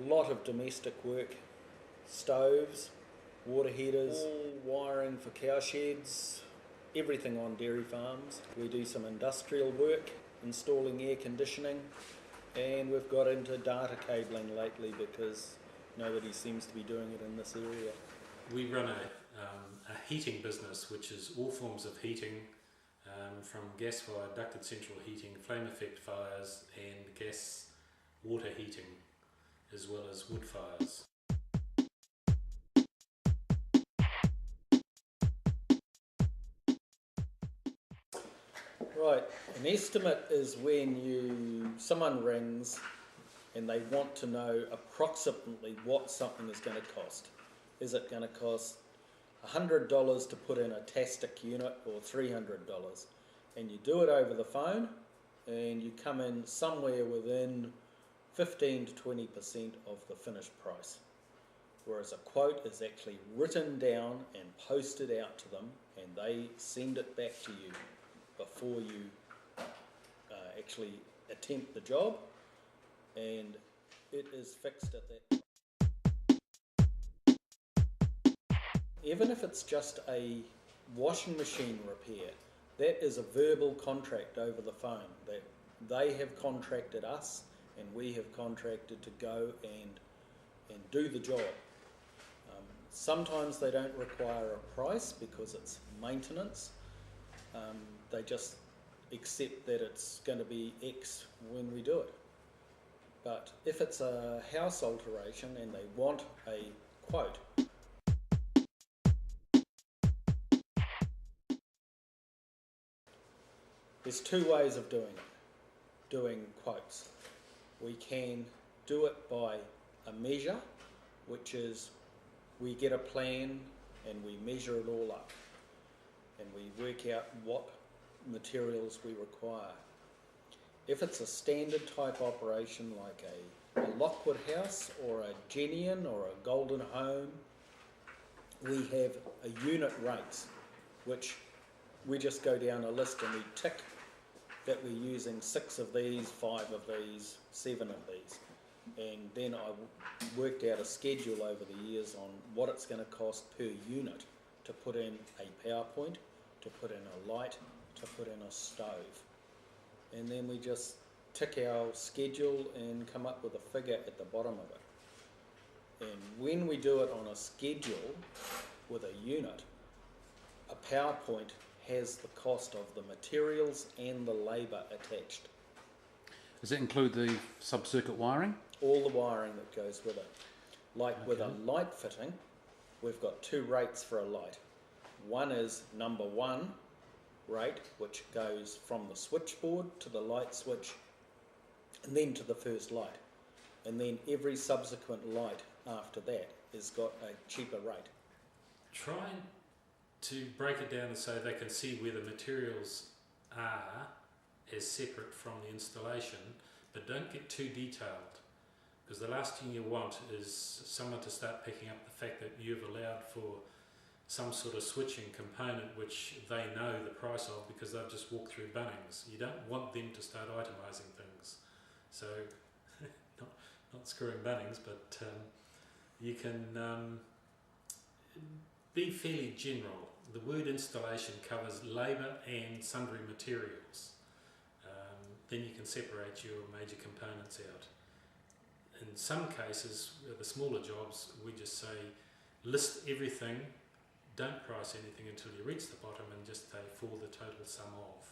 lot of domestic work, stoves, water heaters, all wiring for cow sheds, everything on dairy farms. We do some industrial work, installing air conditioning, and we've got into data cabling lately because nobody seems to be doing it in this area. We run a heating business, which is all forms of heating, from gas-fired ducted central heating, flame effect fires, and gas water heating, as well as wood fires. Right, an estimate is when someone rings and they want to know approximately what something is going to cost. Is it going to cost $100 to put in a Tastic unit or $300? And you do it over the phone and you come in somewhere within 15 to 20% of the finished price. Whereas a quote is actually written down and posted out to them, and they send it back to you before you actually attempt the job, and it is fixed at that. Even if it's just a washing machine repair, that is a verbal contract over the phone that they have contracted us and we have contracted to go and do the job. Sometimes they don't require a price because it's maintenance. They just accept that it's going to be X when we do it. But if it's a house alteration and they want a quote, there's two ways of doing quotes. We can do it by a measure, which is we get a plan and we measure it all up and we work out what materials we require. If it's a standard type operation like a Lockwood house or a Genian or a Golden Home, we have a unit rates, which we just go down a list and we tick that we're using 6 of these, 5 of these, 7 of these. And then I worked out a schedule over the years on what it's going to cost per unit to put in a power point, to put in a light, to put in a stove. And then we just tick our schedule and come up with a figure at the bottom of it. And when we do it on a schedule with a unit, a PowerPoint has the cost of the materials and the labour attached. Does that include the sub-circuit wiring? All the wiring that goes with it. Like with a light fitting, we've got 2 rates for a light. One is number 1 rate, which goes from the switchboard to the light switch and then to the first light. And then every subsequent light after that has got a cheaper rate. Trying to break it down so they can see where the materials are as separate from the installation, but don't get too detailed, because the last thing you want is someone to start picking up the fact that you've allowed for some sort of switching component which they know the price of because they've just walked through Bunnings. You don't want them to start itemising things. So, not screwing Bunnings, but you can be fairly general. The word installation covers labour and sundry materials. Then you can separate your major components out. In some cases, the smaller jobs, we just say list everything, don't price anything until you reach the bottom and just pay for the total sum of.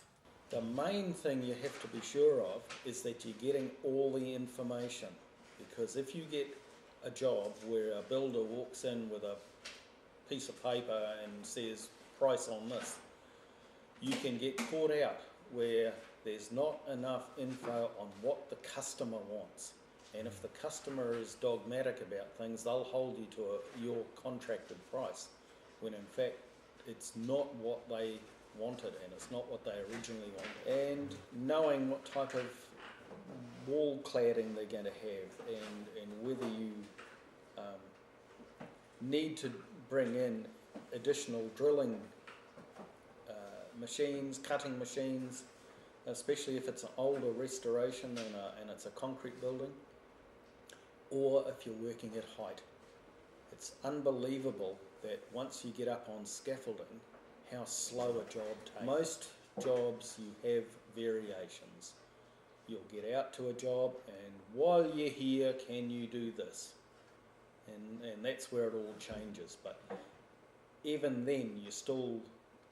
The main thing you have to be sure of is that you're getting all the information, because if you get a job where a builder walks in with a piece of paper and says price on this, you can get caught out where there's not enough info on what the customer wants. And if the customer is dogmatic about things, they'll hold you to your contracted price, when in fact it's not what they wanted and it's not what they originally wanted. And knowing what type of wall cladding they're going to have and whether you need to bring in additional drilling machines, cutting machines, especially if it's an older restoration and it's a concrete building. or if you're working at height. It's unbelievable that once you get up on scaffolding, how slow a job takes. Most jobs you have variations. You'll get out to a job and while you're here, can you do this? And that's where it all changes. But even then, you still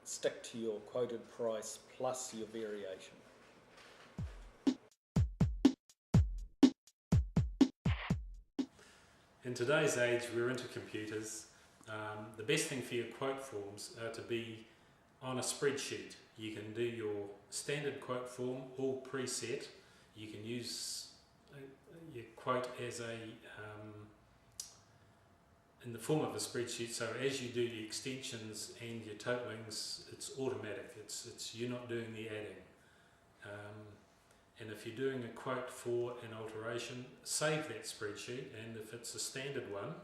stick to your quoted price plus your variation. In today's age, we're into computers. The best thing for your quote forms are to be on a spreadsheet. You can do your standard quote form, all preset. You can use your quote as in the form of a spreadsheet. So as you do the extensions and your totalings, it's automatic. It's you're not doing the adding. And if you're doing a quote for an alteration, save that spreadsheet, and if it's a standard one,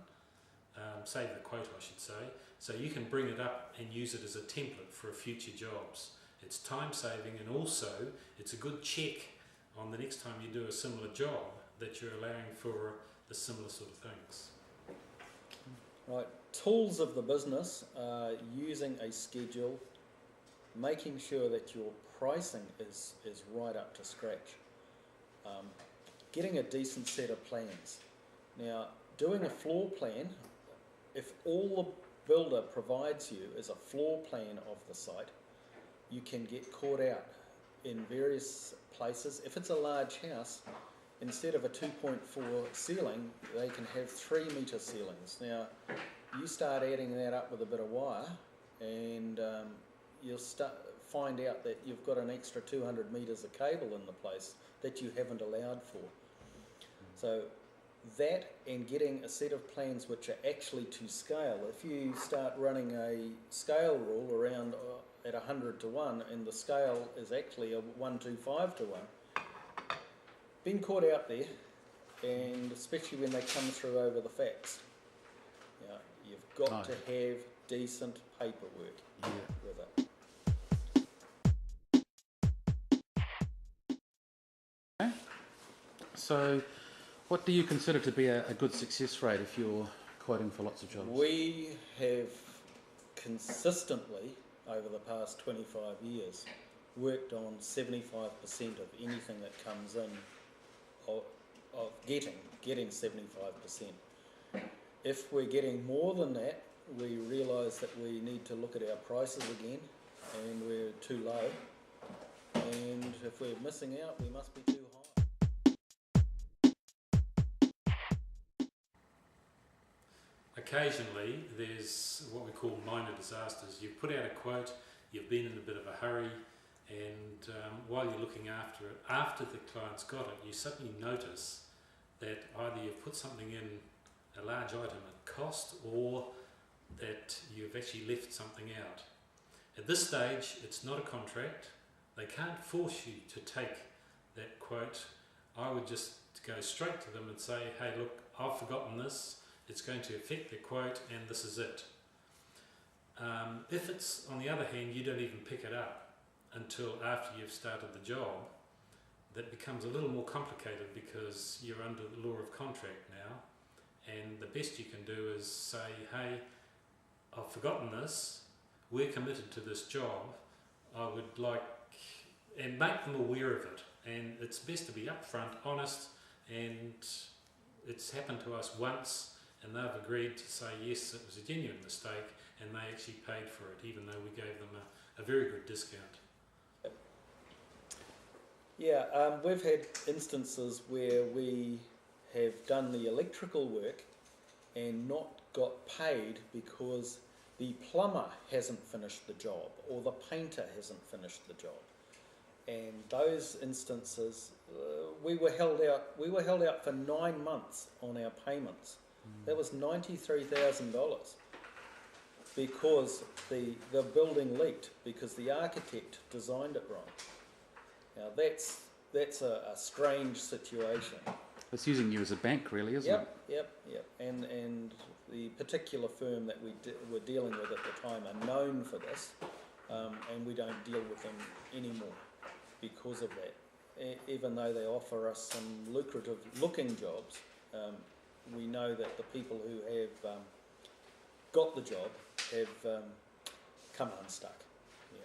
save the quote I should say, so you can bring it up and use it as a template for future jobs. It's time saving, and also it's a good check on the next time you do a similar job that you're allowing for the similar sort of things. Right, tools of the business are using a schedule, making sure that your pricing is right up to scratch, getting a decent set of plans. Now, doing a floor plan, if all the builder provides you is a floor plan of the site, you can get caught out in various places. If it's a large house, instead of a 2.4 ceiling, they can have 3 metre ceilings. Now, you start adding that up with a bit of wire, and you'll find out that you've got an extra 200 metres of cable in the place that you haven't allowed for. So that, and getting a set of plans which are actually to scale. If you start running a scale rule around at 100 to 1 and the scale is actually a 125 to 1, been caught out there, and especially when they come through over the facts. You've got to have decent paperwork with it. Okay. So, what do you consider to be a good success rate if you're quoting for lots of jobs? We have consistently, over the past 25 years, worked on 75% of anything that comes in, of getting 75%. If we're getting more than that, we realise that we need to look at our prices again, and we're too low. And if we're missing out, we must be too high. Occasionally, there's what we call minor disasters. You've put out a quote, you've been in a bit of a hurry, and while you're looking after it, after the client's got it, you suddenly notice that either you've put something in, a large item at cost, or that you've actually left something out. At this stage, it's not a contract. They can't force you to take that quote. I would just go straight to them and say, hey, look, I've forgotten this. It's going to affect the quote, and this is it. If it's, on the other hand, you don't even pick it up until after you've started the job, that becomes a little more complicated because you're under the law of contract now. And the best you can do is say, hey, I've forgotten this, we're committed to this job, I would like, and make them aware of it. And it's best to be upfront, honest, and it's happened to us once, and they've agreed to say, yes, it was a genuine mistake, and they actually paid for it, even though we gave them a very good discount. Yeah, we've had instances where we have done the electrical work and not got paid because the plumber hasn't finished the job or the painter hasn't finished the job. And those instances, we were held out for 9 months on our payments. That was $93,000 because the building leaked because the architect designed it wrong. Now that's a strange situation. It's using you as a bank, really, isn't it? Yep. And the particular firm that we were dealing with at the time are known for this, and we don't deal with them anymore because of that. Even though they offer us some lucrative looking jobs, we know that the people who have got the job have come unstuck. Yeah.